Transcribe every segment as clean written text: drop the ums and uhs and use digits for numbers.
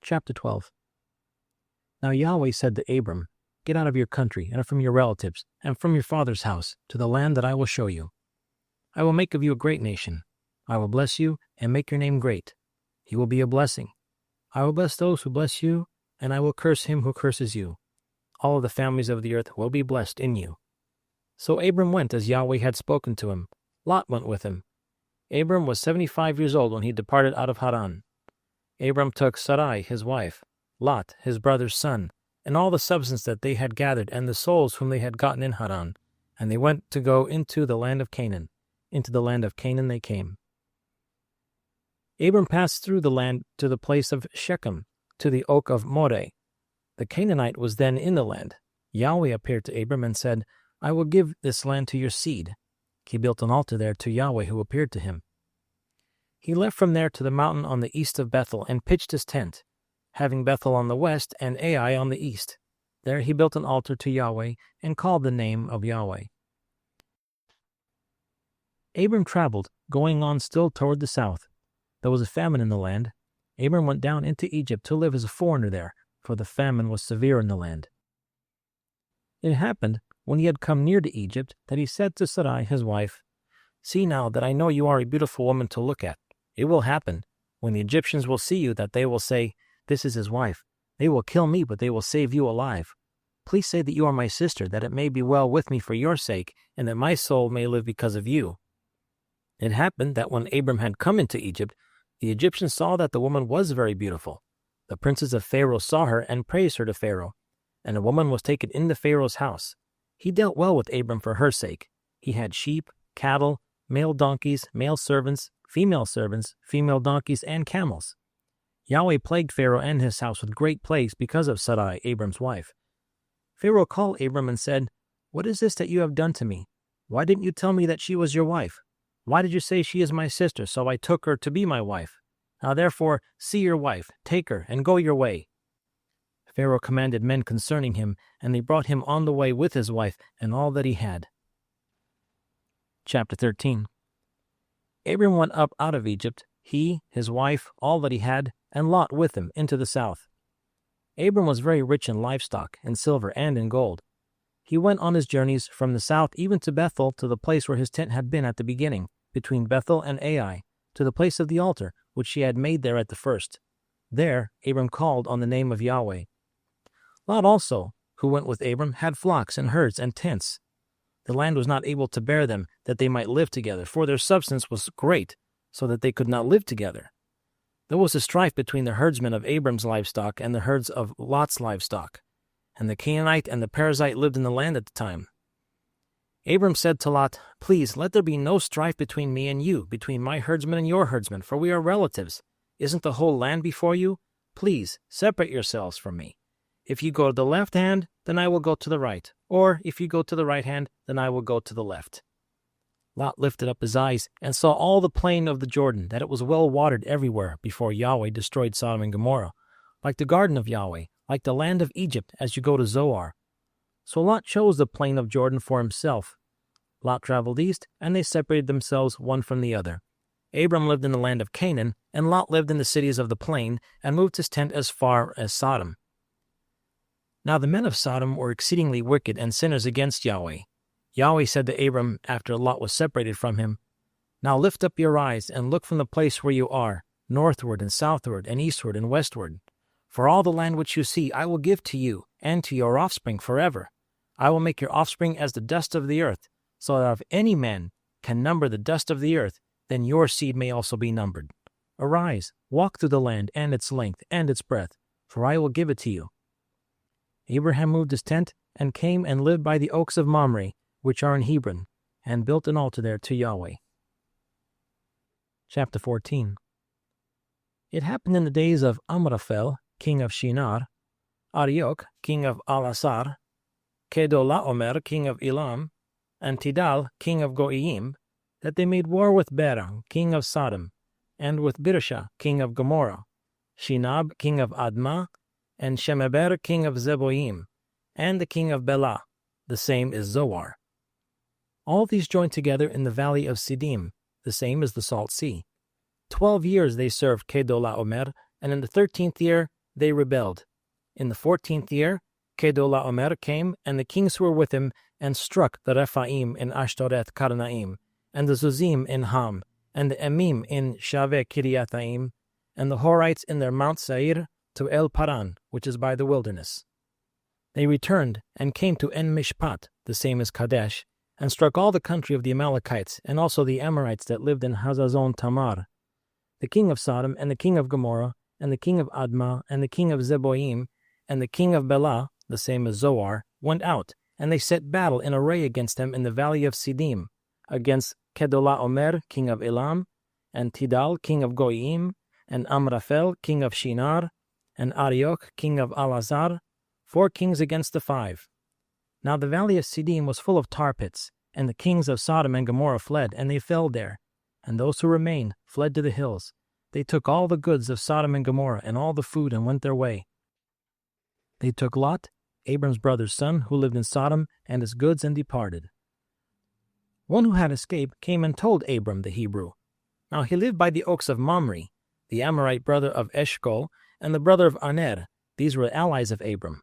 Chapter 12. Now Yahweh said to Abram, "Get out of your country, and from your relatives, and from your father's house, to the land that I will show you. I will make of you a great nation. I will bless you, and make your name great. You will be a blessing. I will bless those who bless you, and I will curse him who curses you. All of the families of the earth will be blessed in you." So Abram went as Yahweh had spoken to him. Lot went with him. Abram was 75 years old when he departed out of Haran. Abram took Sarai his wife, Lot his brother's son, and all the substance that they had gathered, and the souls whom they had gotten in Haran, and they went to go into the land of Canaan. Into the land of Canaan they came. Abram passed through the land to the place of Shechem, to the oak of Moreh. The Canaanite was then in the land. Yahweh appeared to Abram and said, "I will give this land to your seed." He built an altar there to Yahweh who appeared to him. He left from there to the mountain on the east of Bethel and pitched his tent, having Bethel on the west and Ai on the east. There he built an altar to Yahweh and called the name of Yahweh. Abram traveled, going on still toward the south. There was a famine in the land. Abram went down into Egypt to live as a foreigner there, for the famine was severe in the land. It happened, when he had come near to Egypt, that he said to Sarai his wife, "See now that I know you are a beautiful woman to look at. It will happen, when the Egyptians will see you, that they will say, 'This is his wife.' They will kill me, but they will save you alive. Please say that you are my sister, that it may be well with me for your sake, and that my soul may live because of you." It happened that when Abram had come into Egypt, the Egyptians saw that the woman was very beautiful. The princes of Pharaoh saw her and praised her to Pharaoh, and a woman was taken into Pharaoh's house. He dealt well with Abram for her sake. He had sheep, cattle, male donkeys, male servants, female donkeys, and camels. Yahweh plagued Pharaoh and his house with great plagues because of Sarai, Abram's wife. Pharaoh called Abram and said, "What is this that you have done to me? Why didn't you tell me that she was your wife? Why did you say she is my sister, so I took her to be my wife? Now therefore, see your wife, take her, and go your way." Pharaoh commanded men concerning him, and they brought him on the way with his wife and all that he had. Chapter 13. Abram went up out of Egypt, he, his wife, all that he had, and Lot with him, into the south. Abram was very rich in livestock, in silver, and in gold. He went on his journeys from the south even to Bethel, to the place where his tent had been at the beginning, between Bethel and Ai, to the place of the altar, which he had made there at the first. There Abram called on the name of Yahweh. Lot also, who went with Abram, had flocks and herds and tents. The land was not able to bear them, that they might live together, for their substance was great, so that they could not live together. There was a strife between the herdsmen of Abram's livestock and the herds of Lot's livestock, and the Canaanite and the Perizzite lived in the land at the time. Abram said to Lot, "Please, let there be no strife between me and you, between my herdsmen and your herdsmen, for we are relatives. Isn't the whole land before you? Please, separate yourselves from me. If you go to the left hand, then I will go to the right, or if you go to the right hand, then I will go to the left." Lot lifted up his eyes and saw all the plain of the Jordan, that it was well watered everywhere before Yahweh destroyed Sodom and Gomorrah, like the garden of Yahweh, like the land of Egypt as you go to Zoar. So Lot chose the plain of Jordan for himself. Lot traveled east, and they separated themselves one from the other. Abram lived in the land of Canaan, and Lot lived in the cities of the plain, and moved his tent as far as Sodom. Now the men of Sodom were exceedingly wicked and sinners against Yahweh. Yahweh said to Abram after Lot was separated from him, "Now lift up your eyes and look from the place where you are, northward and southward and eastward and westward. For all the land which you see I will give to you and to your offspring forever. I will make your offspring as the dust of the earth, so that if any man can number the dust of the earth, then your seed may also be numbered. Arise, walk through the land and its length and its breadth, for I will give it to you." Abraham moved his tent and came and lived by the oaks of Mamre, which are in Hebron, and built an altar there to Yahweh. Chapter 14. It happened in the days of Amraphel, king of Shinar, Arioch, king of Alasar, Kedolaomer, king of Elam, and Tidal, king of Goiim, that they made war with Bera, king of Sodom, and with Birsha, king of Gomorrah, Shinab, king of Admah, and Shemeber, king of Zeboim, and the king of Bela, the same is Zoar. All these joined together in the valley of Siddim, the same is the Salt Sea. 12 years they served Kedolaomer, and in the 13th year they rebelled. In the 14th year, Kedorlaomer came, and the kings who were with him, and struck the Rephaim in Ashtoreth Karnaim, and the Zuzim in Ham, and the Emim in Shaveh Kiriathaim, and the Horites in their Mount Seir to El Paran, which is by the wilderness. They returned and came to En Mishpat, the same as Kadesh, and struck all the country of the Amalekites, and also the Amorites that lived in Hazazon Tamar. The king of Sodom, and the king of Gomorrah, and the king of Admah, and the king of Zeboim, and the king of Bela, the same as Zoar, went out, and they set battle in array against them in the valley of Siddim, against Kedorlaomer, king of Elam, and Tidal, king of Goyim, and Amraphel, king of Shinar, and Arioch, king of Alazar, 4 kings against the 5. Now the valley of Siddim was full of tar pits, and the kings of Sodom and Gomorrah fled, and they fell there. And those who remained fled to the hills. They took all the goods of Sodom and Gomorrah and all the food and went their way. They took Lot, Abram's brother's son, who lived in Sodom, and his goods and departed. One who had escaped came and told Abram the Hebrew. Now he lived by the oaks of Mamre, the Amorite brother of Eshcol, and the brother of Aner. These were allies of Abram.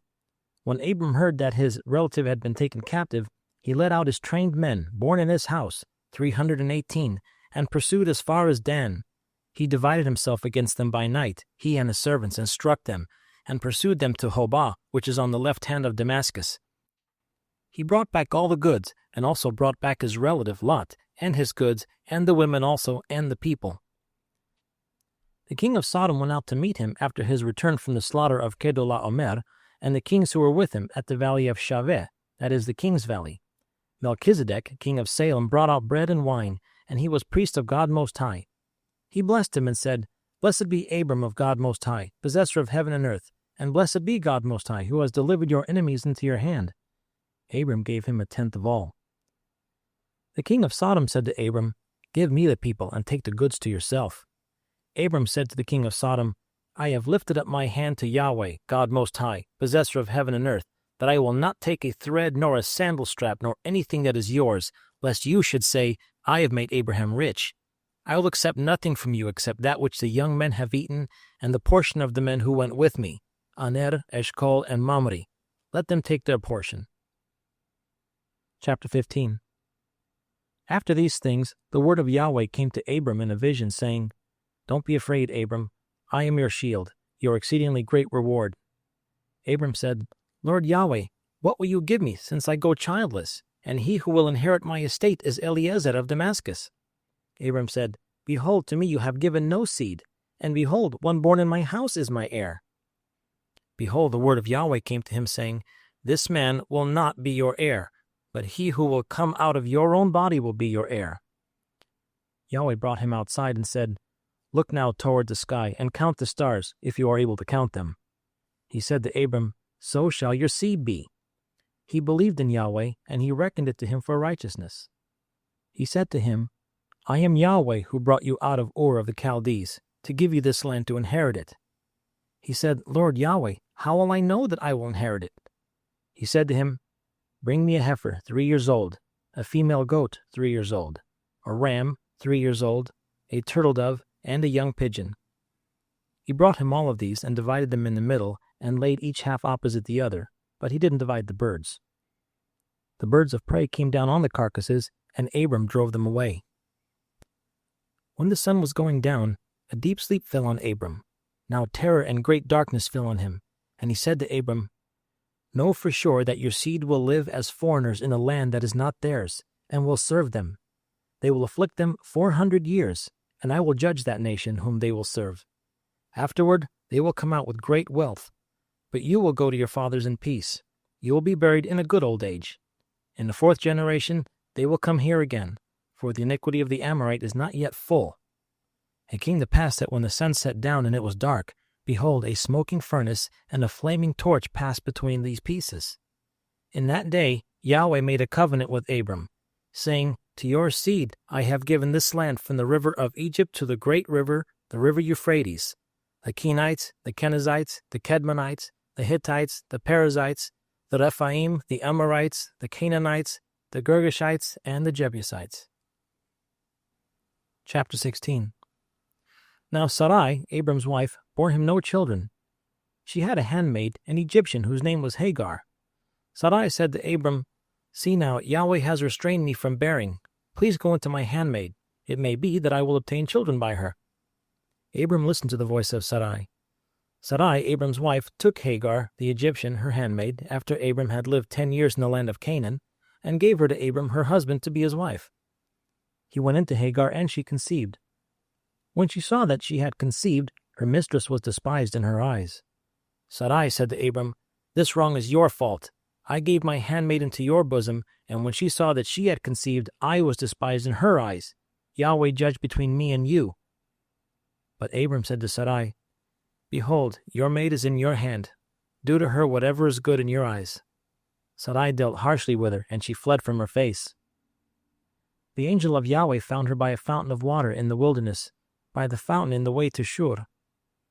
When Abram heard that his relative had been taken captive, he led out his trained men, born in his house, 318, and pursued as far as Dan. He divided himself against them by night, he and his servants, and struck them, and pursued them to Hobah, which is on the left hand of Damascus. He brought back all the goods, and also brought back his relative Lot, and his goods, and the women also, and the people. The king of Sodom went out to meet him after his return from the slaughter of Kedorlaomer, and the kings who were with him at the valley of Shaveh, that is the king's valley. Melchizedek, king of Salem, brought out bread and wine, and he was priest of God Most High. He blessed him and said, Blessed be Abram of God Most High, possessor of heaven and earth, and blessed be God Most High, who has delivered your enemies into your hand. Abram gave him 1/10 of all. The king of Sodom said to Abram, Give me the people, and take the goods to yourself. Abram said to the king of Sodom, I have lifted up my hand to Yahweh, God Most High, possessor of heaven and earth, that I will not take a thread nor a sandal strap nor anything that is yours, lest you should say, I have made Abraham rich. I will accept nothing from you except that which the young men have eaten, and the portion of the men who went with me, Aner, Eshcol, and Mamre. Let them take their portion. Chapter 15. After these things, the word of Yahweh came to Abram in a vision, saying, Don't be afraid, Abram. I am your shield, your exceedingly great reward. Abram said, Lord Yahweh, what will you give me, since I go childless, and he who will inherit my estate is Eliezer of Damascus? Abram said, Behold, to me you have given no seed, and behold, one born in my house is my heir. Behold, the word of Yahweh came to him, saying, This man will not be your heir, but he who will come out of your own body will be your heir. Yahweh brought him outside and said, Look now toward the sky, and count the stars, if you are able to count them. He said to Abram, So shall your seed be. He believed in Yahweh, and he reckoned it to him for righteousness. He said to him, I am Yahweh who brought you out of Ur of the Chaldees, to give you this land to inherit it. He said, Lord Yahweh, how will I know that I will inherit it? He said to him, Bring me a heifer 3 years old, a female goat 3 years old, a ram 3 years old, a turtle dove, and a young pigeon. He brought him all of these and divided them in the middle and laid each half opposite the other, but he didn't divide the birds. The birds of prey came down on the carcasses, and Abram drove them away. When the sun was going down, a deep sleep fell on Abram. Now terror and great darkness fell on him, and he said to Abram, Know for sure that your seed will live as foreigners in a land that is not theirs, and will serve them. They will afflict them 400 years, and I will judge that nation whom they will serve. Afterward they will come out with great wealth, but you will go to your fathers in peace. You will be buried in a good old age. In the 4th generation they will come here again, for the iniquity of the Amorite is not yet full. It came to pass that when the sun set down and it was dark, behold, a smoking furnace and a flaming torch passed between these pieces. In that day Yahweh made a covenant with Abram, saying, To your seed I have given this land from the river of Egypt to the great river, the river Euphrates, the Kenites, the Kenizzites, the Kedmonites, the Hittites, the Perizzites, the Rephaim, the Amorites, the Canaanites, the Girgashites, and the Jebusites. Chapter 16. Now Sarai, Abram's wife, bore him no children. She had a handmaid, an Egyptian, whose name was Hagar. Sarai said to Abram, "See now, Yahweh has restrained me from bearing. Please go into my handmaid. It may be that I will obtain children by her." Abram listened to the voice of Sarai. Sarai, Abram's wife, took Hagar, the Egyptian, her handmaid, after Abram had lived 10 years in the land of Canaan, and gave her to Abram, her husband, to be his wife. He went into Hagar, and she conceived. When she saw that she had conceived, her mistress was despised in her eyes. Sarai said to Abram, "This wrong is your fault. I gave my handmaid into your bosom, and when she saw that she had conceived, I was despised in her eyes. Yahweh judge between me and you." But Abram said to Sarai, "Behold, your maid is in your hand. Do to her whatever is good in your eyes." Sarai dealt harshly with her, and she fled from her face. The angel of Yahweh found her by a fountain of water in the wilderness, by the fountain in the way to Shur.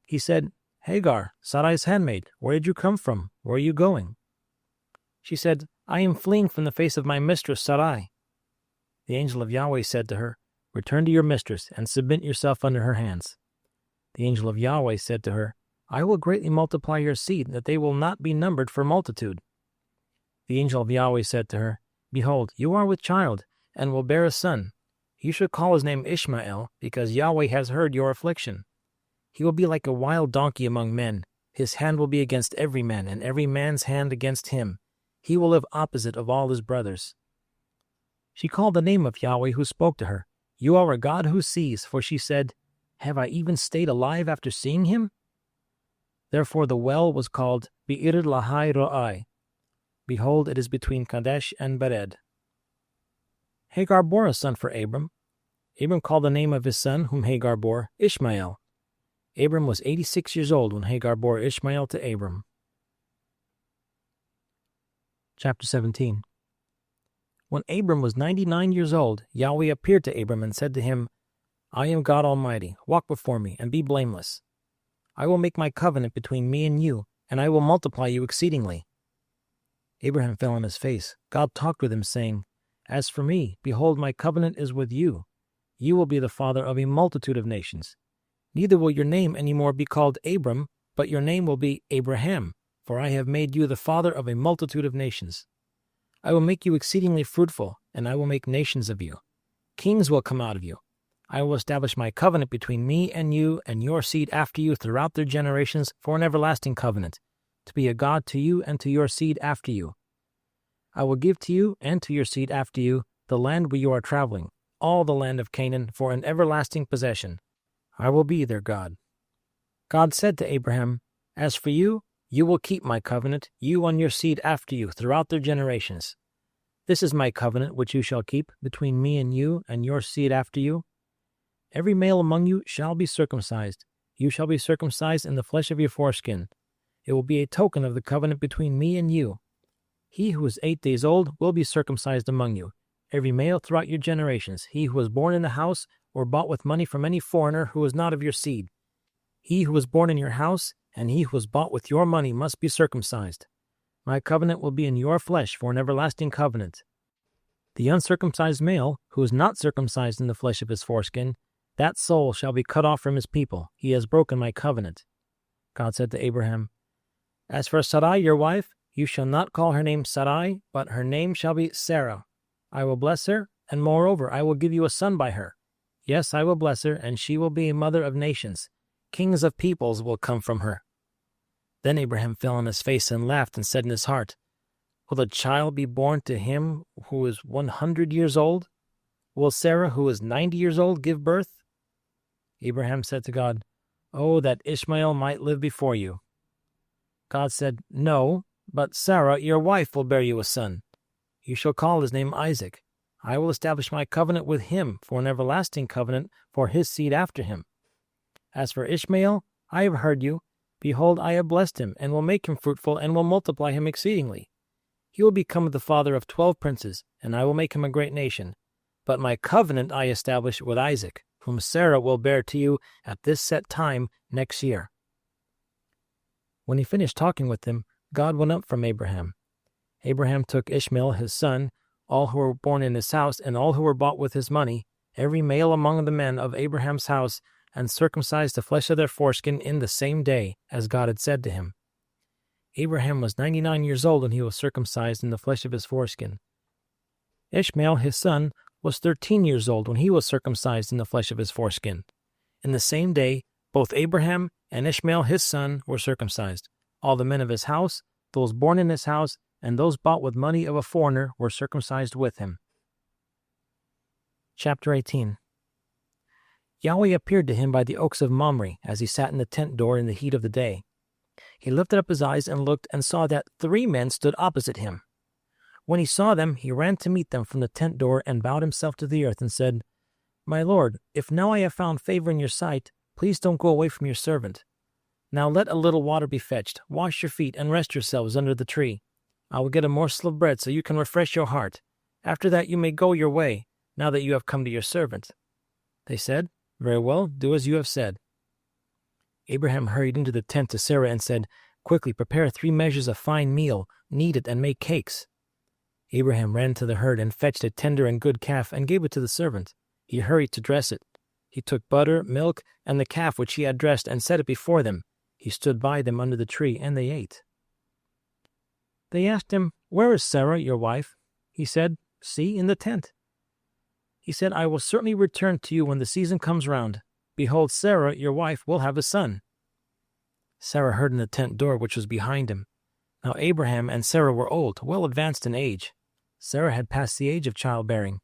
He said, "Hagar, Sarai's handmaid, where did you come from? Where are you going?" She said, "I am fleeing from the face of my mistress Sarai." The angel of Yahweh said to her, "Return to your mistress, and submit yourself under her hands." The angel of Yahweh said to her, "I will greatly multiply your seed, that they will not be numbered for multitude." The angel of Yahweh said to her, "Behold, you are with child, and will bear a son. You shall call his name Ishmael, because Yahweh has heard your affliction. He will be like a wild donkey among men. His hand will be against every man, and every man's hand against him. He will live opposite of all his brothers." She called the name of Yahweh who spoke to her, "You are a God who sees," for she said, "Have I even stayed alive after seeing him?" Therefore the well was called Be'ir Lahai Ra'ai. Behold, it is between Kadesh and Bered. Hagar bore a son for Abram. Abram called the name of his son, whom Hagar bore, Ishmael. Abram was 86 years old when Hagar bore Ishmael to Abram. Chapter 17. When Abram was 99 years old, Yahweh appeared to Abram and said to him, "I am God Almighty. Walk before me and be blameless. I will make my covenant between me and you, and I will multiply you exceedingly." Abraham fell on his face. God talked with him, saying, "As for me, behold, my covenant is with you. You will be the father of a multitude of nations. Neither will your name any more be called Abram, but your name will be Abraham, for I have made you the father of a multitude of nations. I will make you exceedingly fruitful, and I will make nations of you. Kings will come out of you. I will establish my covenant between me and you and your seed after you throughout their generations for an everlasting covenant, to be a God to you and to your seed after you. I will give to you and to your seed after you the land where you are traveling, all the land of Canaan, for an everlasting possession. I will be their God." God said to Abraham, "As for you, you will keep my covenant, you and your seed after you, throughout their generations. This is my covenant which you shall keep between me and you and your seed after you. Every male among you shall be circumcised. You shall be circumcised in the flesh of your foreskin. It will be a token of the covenant between me and you. He who is 8 days old will be circumcised among you, every male throughout your generations, he who was born in the house or bought with money from any foreigner who is not of your seed. He who was born in your house and he who was bought with your money must be circumcised. My covenant will be in your flesh for an everlasting covenant. The uncircumcised male, who is not circumcised in the flesh of his foreskin, that soul shall be cut off from his people. He has broken my covenant." God said to Abraham, "As for Sarai your wife, you shall not call her name Sarai, but her name shall be Sarah. I will bless her, and moreover I will give you a son by her. Yes, I will bless her, and she will be a mother of nations. Kings of peoples will come from her." Then Abraham fell on his face and laughed and said in his heart, "Will a child be born to him who is 100 years old? Will Sarah, who is 90 years old, give birth?" Abraham said to God, "Oh, that Ishmael might live before you." God said, "No, but Sarah, your wife, will bear you a son. You shall call his name Isaac. I will establish my covenant with him for an everlasting covenant for his seed after him. As for Ishmael, I have heard you. Behold, I have blessed him, and will make him fruitful, and will multiply him exceedingly. He will become the father of 12 princes, and I will make him a great nation. But my covenant I establish with Isaac, whom Sarah will bear to you at this set time next year." When he finished talking with him, God went up from Abraham. Abraham took Ishmael his son, all who were born in his house, and all who were bought with his money, every male among the men of Abraham's house, and circumcised the flesh of their foreskin in the same day, as God had said to him. Abraham was 99 years old when he was circumcised in the flesh of his foreskin. Ishmael, his son, was 13 years old when he was circumcised in the flesh of his foreskin. In the same day, both Abraham and Ishmael, his son, were circumcised. All the men of his house, those born in his house, and those bought with money of a foreigner were circumcised with him. Chapter 18. Yahweh appeared to him by the oaks of Mamre as he sat in the tent door in the heat of the day. He lifted up his eyes and looked and saw that 3 men stood opposite him. When he saw them, he ran to meet them from the tent door and bowed himself to the earth and said, "My Lord, if now I have found favor in your sight, please don't go away from your servant. Now let a little water be fetched, wash your feet, and rest yourselves under the tree. I will get a morsel of bread so you can refresh your heart. After that you may go your way, now that you have come to your servant." They said, "Very well, do as you have said." Abraham hurried into the tent to Sarah and said, "Quickly prepare 3 measures of fine meal, knead it, and make cakes." Abraham ran to the herd and fetched a tender and good calf and gave it to the servant. He hurried to dress it. He took butter, milk, and the calf which he had dressed and set it before them. He stood by them under the tree, and they ate. They asked him, "Where is Sarah, your wife?" He said, "See, in the tent." He said, "I will certainly return to you when the season comes round. Behold, Sarah, your wife, will have a son." Sarah heard in the tent door which was behind him. Now Abraham and Sarah were old, well advanced in age. Sarah had passed the age of childbearing.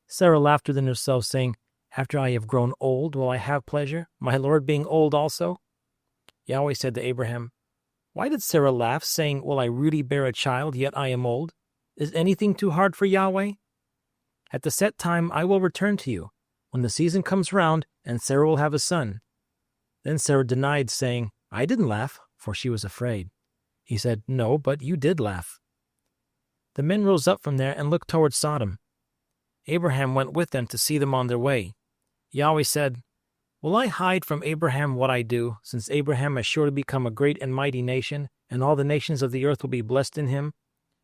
Sarah laughed within herself, saying, "After I have grown old, will I have pleasure, my Lord being old also?" Yahweh said to Abraham, "Why did Sarah laugh, saying, 'Will I really bear a child, yet I am old?' Is anything too hard for Yahweh? At the set time I will return to you, when the season comes round, and Sarah will have a son." Then Sarah denied, saying, "I didn't laugh," for she was afraid. He said, "No, but you did laugh." The men rose up from there and looked toward Sodom. Abraham went with them to see them on their way. Yahweh said, "Will I hide from Abraham what I do, since Abraham is sure to become a great and mighty nation, and all the nations of the earth will be blessed in him?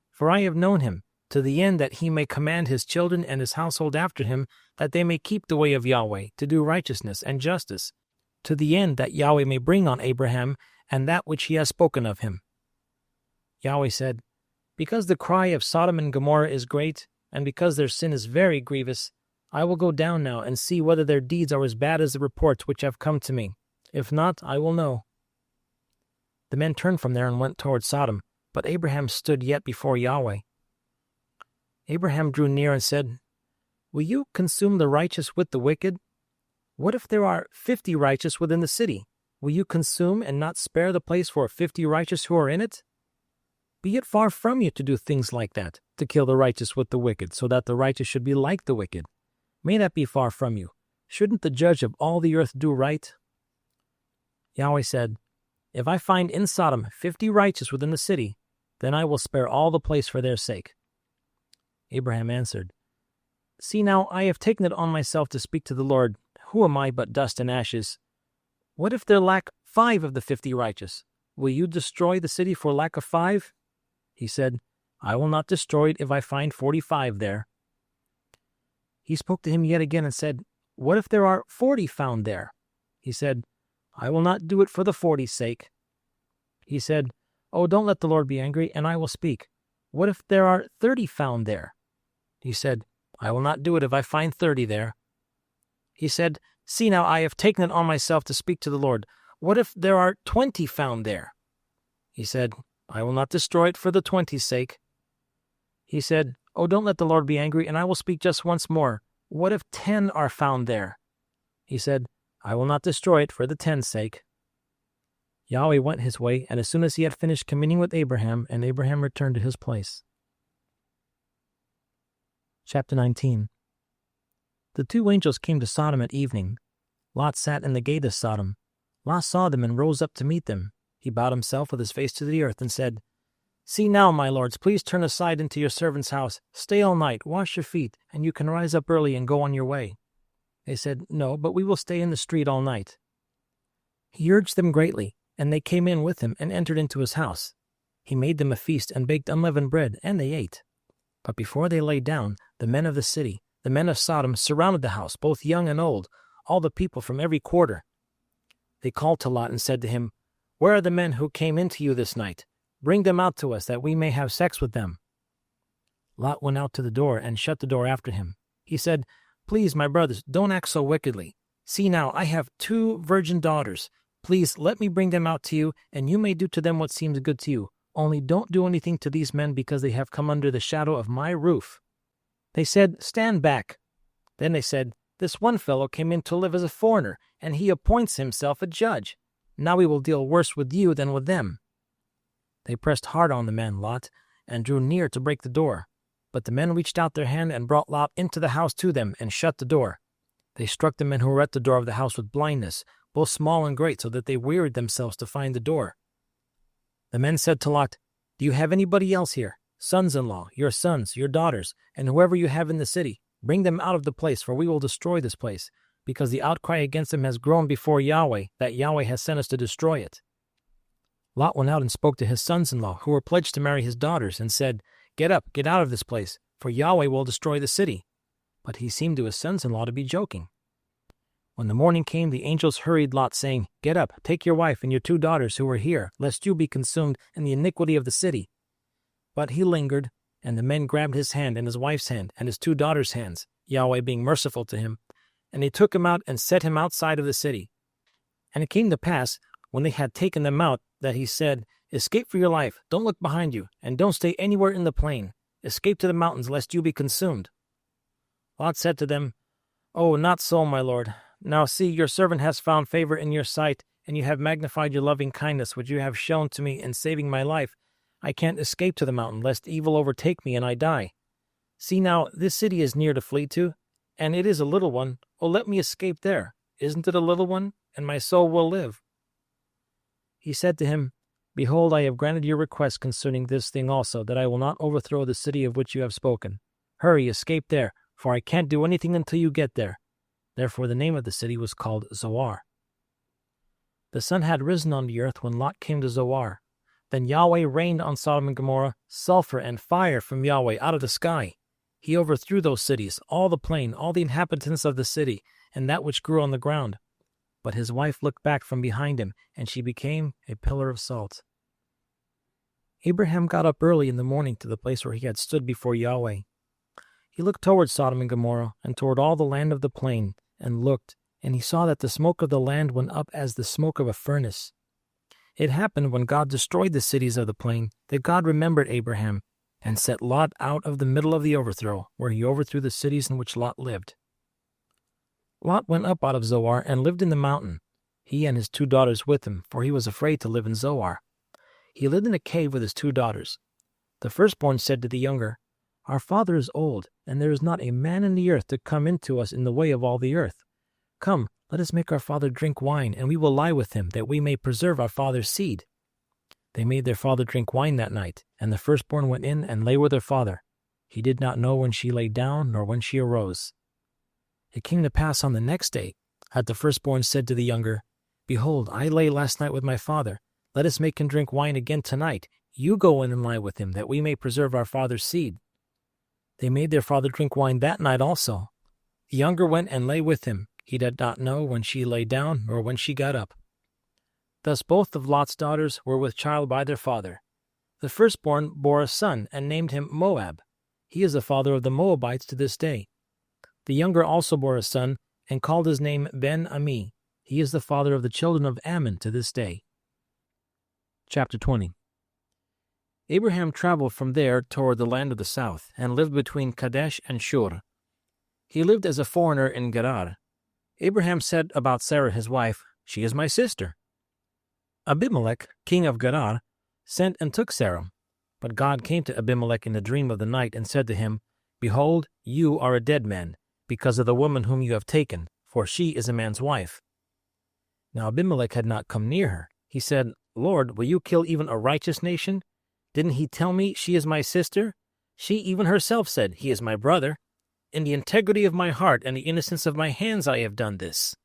For I have known him, to the end that he may command his children and his household after him, that they may keep the way of Yahweh, to do righteousness and justice, to the end that Yahweh may bring on Abraham and that which he has spoken of him." Yahweh said, "Because the cry of Sodom and Gomorrah is great, and because their sin is very grievous, I will go down now and see whether their deeds are as bad as the reports which have come to me. If not, I will know." The men turned from there and went toward Sodom, but Abraham stood yet before Yahweh. Abraham drew near and said, "Will you consume the righteous with the wicked? What if there are 50 righteous within the city? Will you consume and not spare the place for 50 righteous who are in it? Be it far from you to do things like that, to kill the righteous with the wicked, so that the righteous should be like the wicked. May that be far from you. Shouldn't the judge of all the earth do right?" Yahweh said, "If I find in Sodom 50 righteous within the city, then I will spare all the place for their sake." Abraham answered, "See now, I have taken it on myself to speak to the Lord. Who am I but dust and ashes? What if there lack 5 of the 50 righteous? Will you destroy the city for lack of 5? He said, "I will not destroy it if I find 45 there." He spoke to him yet again and said, "What if there are 40 found there?" He said, "I will not do it for the 40's sake." He said, "Oh, don't let the Lord be angry, and I will speak. What if there are 30 found there?" He said, "I will not do it if I find 30 there." He said, "See now, I have taken it on myself to speak to the Lord. What if there are 20 found there?" He said, "I will not destroy it for the 20's sake." He said, "Oh, don't let the Lord be angry, and I will speak just once more. What if 10 are found there?" He said, "I will not destroy it for the 10's sake." Yahweh went his way, and as soon as he had finished communing with Abraham, and Abraham returned to his place. Chapter 19. The 2 angels came to Sodom at evening. Lot sat in the gate of Sodom. Lot saw them and rose up to meet them. He bowed himself with his face to the earth and said, "See now, my lords, please turn aside into your servant's house. Stay all night, wash your feet, and you can rise up early and go on your way." They said, "No, but we will stay in the street all night." He urged them greatly, and they came in with him and entered into his house. He made them a feast and baked unleavened bread, and they ate. But before they lay down, the men of the city, the men of Sodom, surrounded the house, both young and old, all the people from every quarter. They called to Lot and said to him, "Where are the men who came into you this night? Bring them out to us, that we may have sex with them." Lot went out to the door and shut the door after him. He said, "Please, my brothers, don't act so wickedly. See now, I have 2 virgin daughters. Please let me bring them out to you, and you may do to them what seems good to you. Only don't do anything to these men, because they have come under the shadow of my roof." They said, "Stand back." Then they said, "This one fellow came in to live as a foreigner, and he appoints himself a judge. Now we will deal worse with you than with them." They pressed hard on the man Lot, and drew near to break the door. But the men reached out their hand and brought Lot into the house to them, and shut the door. They struck the men who were at the door of the house with blindness, both small and great, so that they wearied themselves to find the door. The men said to Lot, "Do you have anybody else here? Sons-in-law, your sons, your daughters, and whoever you have in the city? Bring them out of the place, for we will destroy this place, because the outcry against them has grown before Yahweh, that Yahweh has sent us to destroy it." Lot went out and spoke to his sons-in-law, who were pledged to marry his daughters, and said, "Get up, get out of this place, for Yahweh will destroy the city." But he seemed to his sons-in-law to be joking. When the morning came, the angels hurried Lot, saying, "Get up, take your wife and your 2 daughters who are here, lest you be consumed in the iniquity of the city." But he lingered, and the men grabbed his hand and his wife's hand and his 2 daughters' hands, Yahweh being merciful to him, and they took him out and set him outside of the city. And it came to pass, when they had taken them out, that he said, "Escape for your life, don't look behind you, and don't stay anywhere in the plain. Escape to the mountains, lest you be consumed." Lot said to them, "Oh, not so, my lord. Now see, your servant has found favor in your sight, and you have magnified your loving kindness, which you have shown to me in saving my life. I can't escape to the mountain, lest evil overtake me and I die. See now, this city is near to flee to, and it is a little one. Oh, let me escape there. Isn't it a little one? And my soul will live." He said to him, "Behold, I have granted your request concerning this thing also, that I will not overthrow the city of which you have spoken. Hurry, escape there, for I can't do anything until you get there." Therefore the name of the city was called Zoar. The sun had risen on the earth when Lot came to Zoar. Then Yahweh rained on Sodom and Gomorrah sulfur and fire from Yahweh out of the sky. He overthrew those cities, all the plain, all the inhabitants of the city, and that which grew on the ground. But his wife looked back from behind him, and she became a pillar of salt. Abraham got up early in the morning to the place where he had stood before Yahweh. He looked toward Sodom and Gomorrah, and toward all the land of the plain, and looked, and he saw that the smoke of the land went up as the smoke of a furnace. It happened when God destroyed the cities of the plain, that God remembered Abraham, and set Lot out of the middle of the overthrow, where he overthrew the cities in which Lot lived. Lot went up out of Zoar and lived in the mountain, he and his 2 daughters with him, for he was afraid to live in Zoar. He lived in a cave with his 2 daughters. The firstborn said to the younger, "Our father is old, and there is not a man in the earth to come in to us in the way of all the earth. Come, let us make our father drink wine, and we will lie with him, that we may preserve our father's seed." They made their father drink wine that night, and the firstborn went in and lay with her father. He did not know when she lay down, nor when she arose. It came to pass on the next day, that the firstborn said to the younger, "Behold, I lay last night with my father. Let us make him drink wine again tonight. You go in and lie with him, that we may preserve our father's seed." They made their father drink wine that night also. The younger went and lay with him. He did not know when she lay down, nor when she got up. Thus both of Lot's daughters were with child by their father. The firstborn bore a son, and named him Moab. He is the father of the Moabites to this day. The younger also bore a son, and called his name Ben-Ami. He is the father of the children of Ammon to this day. Chapter 20. Abraham traveled from there toward the land of the south, and lived between Kadesh and Shur. He lived as a foreigner in Gerar. Abraham said about Sarah his wife, "She is my sister." Abimelech, king of Gerar, sent and took Sarah. But God came to Abimelech in the dream of the night and said to him, "Behold, you are a dead man, because of the woman whom you have taken, for she is a man's wife." Now Abimelech had not come near her. He said, "Lord, will you kill even a righteous nation? Didn't he tell me she is my sister? She even herself said, 'He is my brother.' In the integrity of my heart and the innocence of my hands I have done this."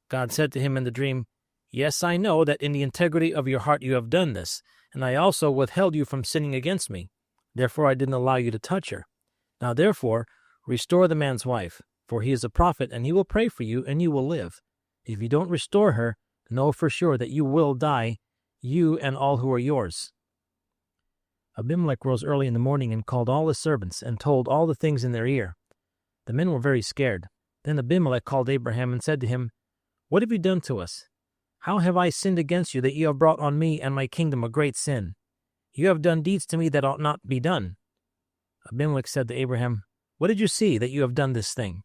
God said to him in the dream, "Yes, I know that in the integrity of your heart you have done this, and I also withheld you from sinning against me. Therefore I didn't allow you to touch her. Now therefore, restore the man's wife, for he is a prophet, and he will pray for you, and you will live. If you don't restore her, know for sure that you will die, you and all who are yours." Abimelech rose early in the morning and called all his servants and told all the things in their ear. The men were very scared. Then Abimelech called Abraham and said to him, "What have you done to us? How have I sinned against you that you have brought on me and my kingdom a great sin? You have done deeds to me that ought not be done." Abimelech said to Abraham, "What did you see that you have done this thing?"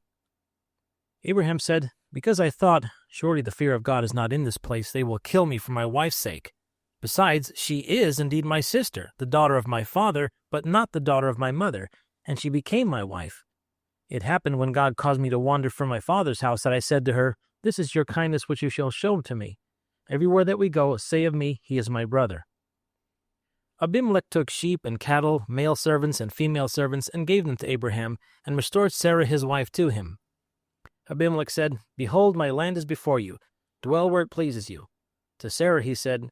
Abraham said, "Because I thought, surely the fear of God is not in this place, they will kill me for my wife's sake. Besides, she is indeed my sister, the daughter of my father, but not the daughter of my mother, and she became my wife. It happened when God caused me to wander from my father's house that I said to her, 'This is your kindness which you shall show to me. Everywhere that we go, say of me, he is my brother.'" Abimelech took sheep and cattle, male servants and female servants, and gave them to Abraham, and restored Sarah his wife to him. Abimelech said, "Behold, my land is before you. Dwell where it pleases you." To Sarah he said,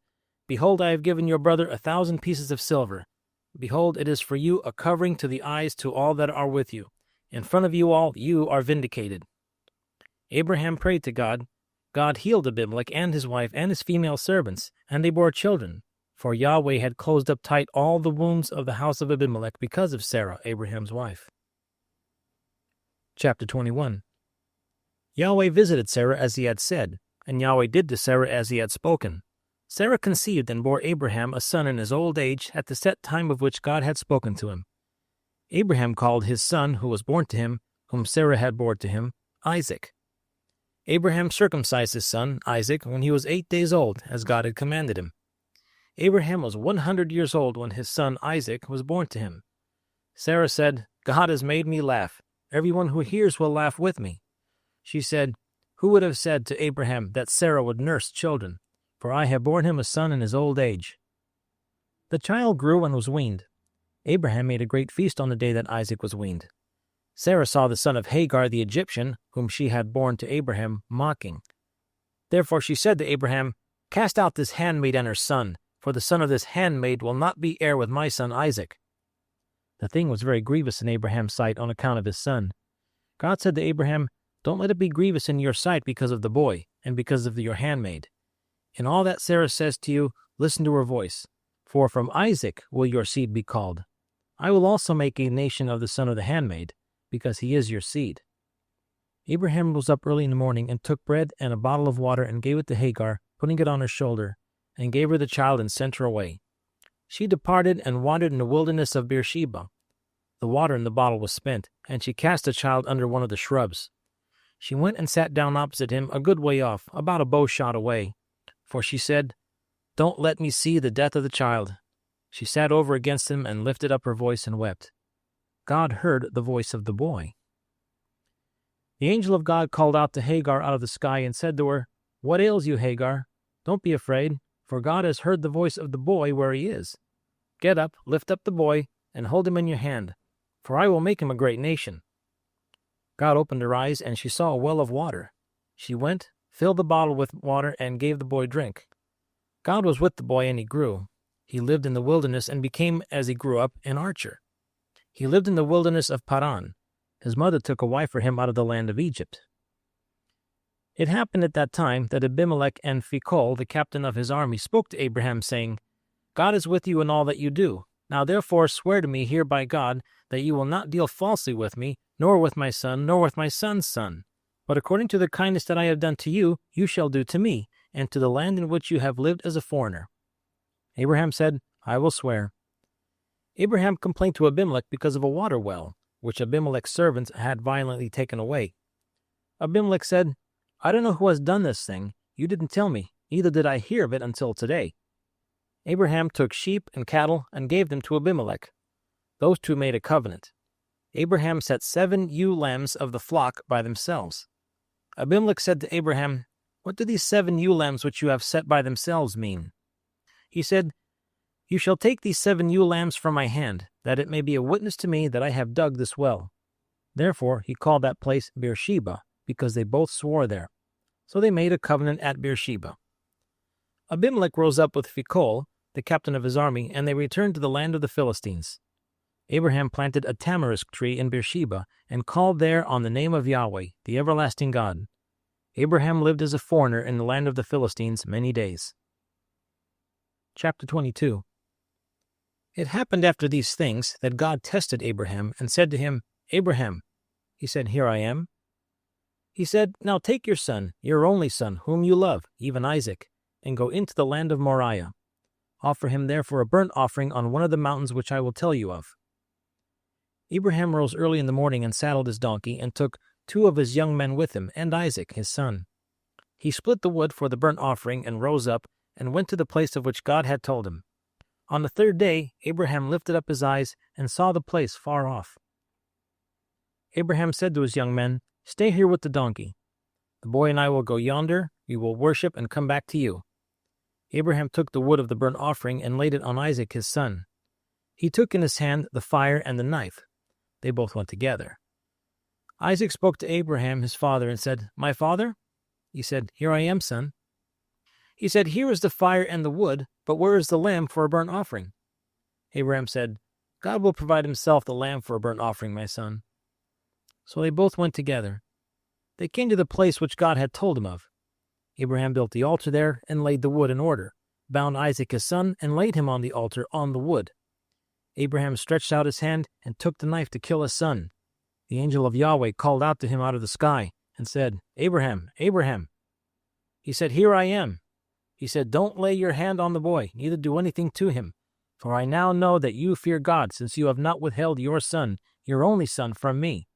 "Behold, I have given your brother 1,000 pieces of silver. Behold, it is for you a covering to the eyes to all that are with you. In front of you all, you are vindicated." Abraham prayed to God. God healed Abimelech and his wife and his female servants, and they bore children. For Yahweh had closed up tight all the wounds of the house of Abimelech because of Sarah, Abraham's wife. Chapter 21. Yahweh visited Sarah as he had said, and Yahweh did to Sarah as he had spoken. Sarah conceived and bore Abraham a son in his old age at the set time of which God had spoken to him. Abraham called his son who was born to him, whom Sarah had borne to him, Isaac. Abraham circumcised his son, Isaac, when he was 8 days old, as God had commanded him. Abraham was 100 years old when his son Isaac was born to him. Sarah said, "God has made me laugh. Everyone who hears will laugh with me." She said, "Who would have said to Abraham that Sarah would nurse children? For I have borne him a son in his old age." The child grew and was weaned. Abraham made a great feast on the day that Isaac was weaned. Sarah saw the son of Hagar the Egyptian, whom she had borne to Abraham, mocking. Therefore she said to Abraham, "Cast out this handmaid and her son, for the son of this handmaid will not be heir with my son Isaac." The thing was very grievous in Abraham's sight on account of his son. God said to Abraham, "Don't let it be grievous in your sight because of the boy, and because of your handmaid. In all that Sarah says to you, listen to her voice, for from Isaac will your seed be called. I will also make a nation of the son of the handmaid, because he is your seed." Abraham rose up early in the morning and took bread and a bottle of water and gave it to Hagar, putting it on her shoulder, and gave her the child and sent her away. She departed and wandered in the wilderness of Beersheba. The water in the bottle was spent, and she cast the child under one of the shrubs. She went and sat down opposite him a good way off, about a bow shot away. For she said, "Don't let me see the death of the child." She sat over against him and lifted up her voice and wept. God heard the voice of the boy. The angel of God called out to Hagar out of the sky and said to her, "What ails you, Hagar? Don't be afraid, for God has heard the voice of the boy where he is. Get up, lift up the boy, and hold him in your hand, for I will make him a great nation." God opened her eyes, and she saw a well of water. She went, filled the bottle with water, and gave the boy drink. God was with the boy, and he grew. He lived in the wilderness and became, as he grew up, an archer. He lived in the wilderness of Paran. His mother took a wife for him out of the land of Egypt. It happened at that time that Abimelech and Phicol, the captain of his army, spoke to Abraham, saying, "God is with you in all that you do. Now therefore swear to me here by God that you will not deal falsely with me, nor with my son, nor with my son's son. But according to the kindness that I have done to you, you shall do to me, and to the land in which you have lived as a foreigner." Abraham said, "I will swear." Abraham complained to Abimelech because of a water well, which Abimelech's servants had violently taken away. Abimelech said, "I don't know who has done this thing. You didn't tell me, neither did I hear of it until today." Abraham took sheep and cattle and gave them to Abimelech. Those two made a covenant. Abraham set 7 ewe lambs of the flock by themselves. Abimelech said to Abraham, "What do these 7 ewe lambs which you have set by themselves mean?" He said, "You shall take these 7 ewe lambs from my hand, that it may be a witness to me that I have dug this well." Therefore he called that place Beersheba, because they both swore there. So they made a covenant at Beersheba. Abimelech rose up with Phicol, the captain of his army, and they returned to the land of the Philistines. Abraham planted a tamarisk tree in Beersheba and called there on the name of Yahweh, the everlasting God. Abraham lived as a foreigner in the land of the Philistines many days. Chapter 22. It happened after these things that God tested Abraham and said to him, Abraham. He said, Here I am. He said, Now take your son, your only son, whom you love, even Isaac, and go into the land of Moriah. Offer him therefore a burnt offering on one of the mountains which I will tell you of. Abraham rose early in the morning and saddled his donkey, and took 2 of his young men with him, and Isaac his son. He split the wood for the burnt offering, and rose up, and went to the place of which God had told him. On the 3rd day, Abraham lifted up his eyes, and saw the place far off. Abraham said to his young men, Stay here with the donkey. The boy and I will go yonder, we will worship, and come back to you. Abraham took the wood of the burnt offering, and laid it on Isaac his son. He took in his hand the fire and the knife. They both went together. Isaac spoke to Abraham his father, and said, My father? He said, Here I am, son. He said, Here is the fire and the wood, but where is the lamb for a burnt offering? Abraham said, God will provide himself the lamb for a burnt offering, my son. So they both went together. They came to the place which God had told him of. Abraham built the altar there, and laid the wood in order, bound Isaac his son, and laid him on the altar on the wood. Abraham stretched out his hand, and took the knife to kill his son. The angel of Yahweh called out to him out of the sky, and said, Abraham, Abraham. He said, Here I am. He said, Don't lay your hand on the boy, neither do anything to him. For I now know that you fear God, since you have not withheld your son, your only son, from me.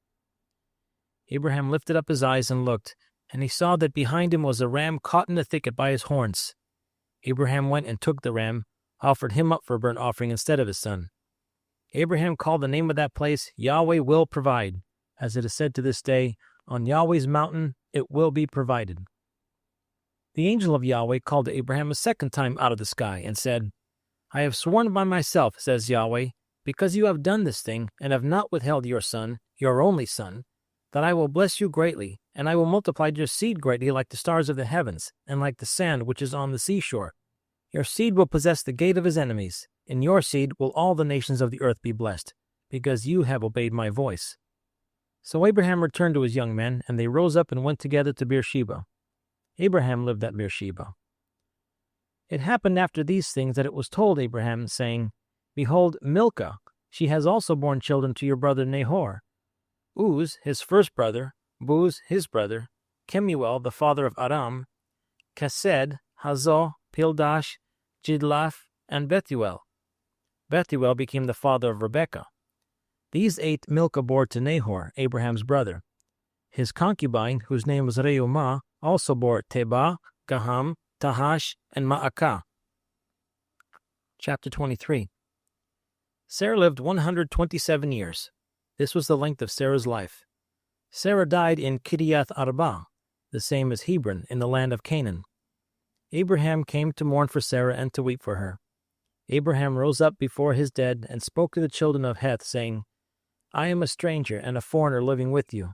Abraham lifted up his eyes and looked, and he saw that behind him was a ram caught in the thicket by his horns. Abraham went and took the ram, offered him up for a burnt offering instead of his son. Abraham called the name of that place, Yahweh will provide. As it is said to this day, On Yahweh's mountain it will be provided. The angel of Yahweh called to Abraham a second time out of the sky, and said, I have sworn by myself, says Yahweh, because you have done this thing, and have not withheld your son, your only son, that I will bless you greatly, and I will multiply your seed greatly like the stars of the heavens, and like the sand which is on the seashore. Your seed will possess the gate of his enemies. In your seed will all the nations of the earth be blessed, because you have obeyed my voice. So Abraham returned to his young men, and they rose up and went together to Beersheba. Abraham lived at Beersheba. It happened after these things that it was told Abraham, saying, Behold, Milcah, she has also borne children to your brother Nahor. Uz, his first brother, Buz, his brother, Kemuel, the father of Aram, Kesed, Hazor, Pildash, Jidlaph, and Bethuel. Bethuel became the father of Rebekah. These 8 Milcah bore to Nahor, Abraham's brother. His concubine, whose name was Reumah, also bore Tebah, Gaham, Tahash, and Ma'akah. Chapter 23. Sarah lived 127 years. This was the length of Sarah's life. Sarah died in Kiriath Arba, the same as Hebron, in the land of Canaan. Abraham came to mourn for Sarah and to weep for her. Abraham rose up before his dead and spoke to the children of Heth, saying, I am a stranger and a foreigner living with you.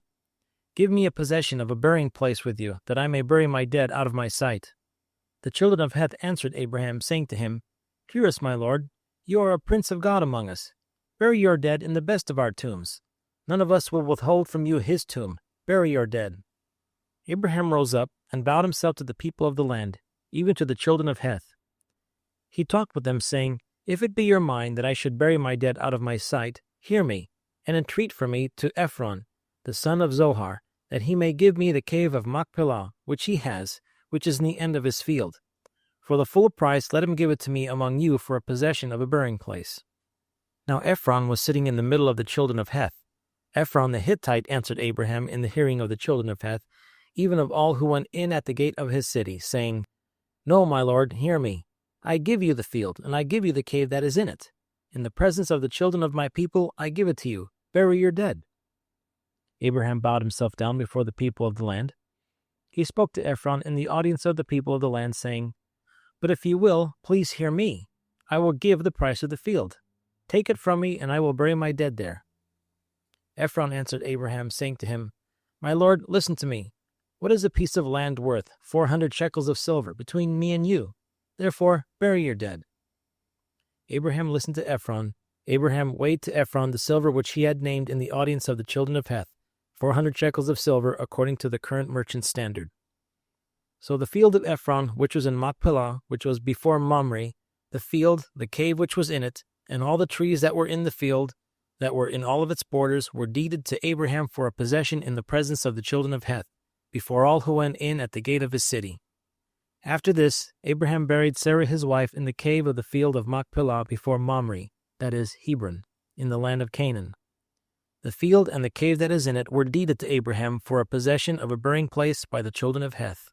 Give me a possession of a burying place with you, that I may bury my dead out of my sight. The children of Heth answered Abraham, saying to him, Hear us, my lord. You are a prince of God among us. Bury your dead in the best of our tombs. None of us will withhold from you his tomb. Bury your dead. Abraham rose up and bowed himself to the people of the land, even to the children of Heth. He talked with them, saying, If it be your mind that I should bury my dead out of my sight, hear me, and entreat for me to Ephron, the son of Zohar, that he may give me the cave of Machpelah, which he has, which is in the end of his field. For the full price let him give it to me among you for a possession of a burying place. Now Ephron was sitting in the middle of the children of Heth. Ephron the Hittite answered Abraham in the hearing of the children of Heth, even of all who went in at the gate of his city, saying, No, my lord, hear me. I give you the field, and I give you the cave that is in it. In the presence of the children of my people I give it to you. Bury your dead. Abraham bowed himself down before the people of the land. He spoke to Ephron in the audience of the people of the land, saying, But if you will, please hear me. I will give the price of the field. Take it from me, and I will bury my dead there. Ephron answered Abraham, saying to him, My lord, listen to me. What is a piece of land worth? 400 shekels of silver between me and you. Therefore, bury your dead. Abraham listened to Ephron. Abraham weighed to Ephron the silver which he had named in the audience of the children of Heth, 400 shekels of silver according to the current merchant standard. So the field of Ephron, which was in Machpelah, which was before Mamre, the field, the cave which was in it, And all the trees that were in the field, that were in all of its borders, were deeded to Abraham for a possession in the presence of the children of Heth, before all who went in at the gate of his city. After this, Abraham buried Sarah his wife in the cave of the field of Machpelah before Mamre, that is, Hebron, in the land of Canaan. The field and the cave that is in it were deeded to Abraham for a possession of a burying place by the children of Heth.